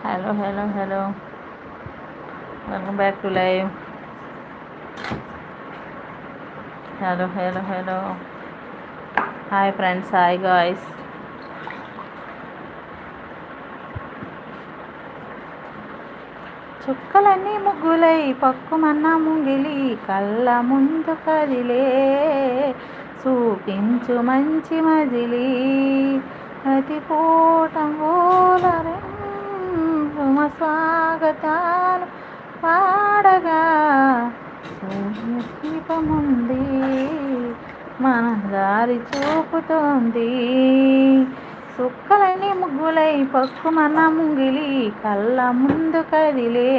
Hello. Welcome back to live. Hello. Hi friends, hi guys. చుక్కలన్నీ ముగ్గులై పక్కుమన్న ముంగిలి కళ్ళ ముందు కదిలే చూపించు మంచి మజిలి ప్రతి పూట స్వాగతాలు పాడగా దీపముంది మన దారి చూపుతోంది సుక్కలని ముగ్గులై పక్కుమన్న ముంగిలి కళ్ళ ముందు కదిలే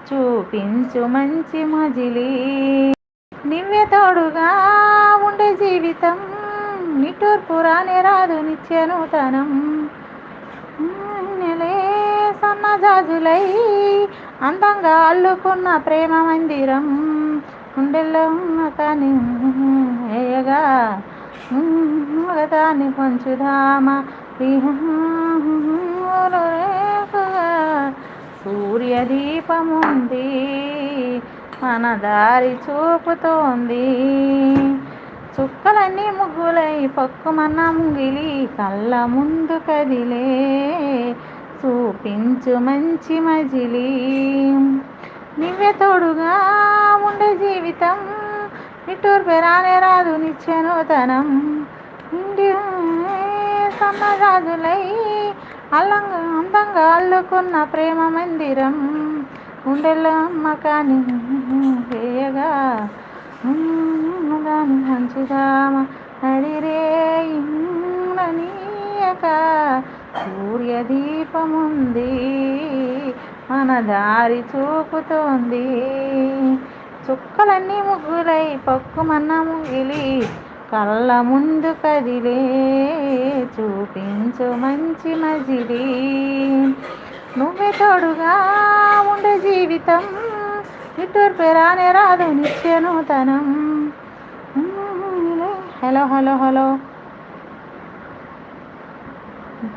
చూపించు మంచి మజిలి నివ్వె తోడుగా ఉండే జీవితం నిట్టూర్పురాని రాదు నిత్యనూతనం నెలే సన్నజాజులై అందంగా అల్లుకున్న ప్రేమ మందిరం గుండెల్లో కానీ ఏయగా మగదాన్ని పంచుదామా సూర్యదీపముంది మన దారి చూపుతోంది చుక్కలన్నీ ముగ్గులై పక్కుమన్న ముంగిలి కళ్ళ ముందు కదిలే చూపించు మంచి మజిలి నివ్వె తోడుగా ఉండే జీవితం నిట్టూర్పు రానే రాదు నిత్యనూతనం సన్నజాజులై అందంగా అల్లుకున్న ప్రేమ మందిరం గుండెల్లో అమ్మకాన్ని వేయగా దాని మంచిదామ నడిరే నీయక సూర్యదీపముంది మన దారి చూపుతోంది చుక్కలన్నీ ముగ్గులై పక్కుమన్న ముగిలి కళ్ళ ముందు కదిలే చూపించు మంచి మజిలి నువ్వే తోడుగా ఉండే జీవితం నిట్టూర్పు రానే రాదు నిత్యనూతనం హలో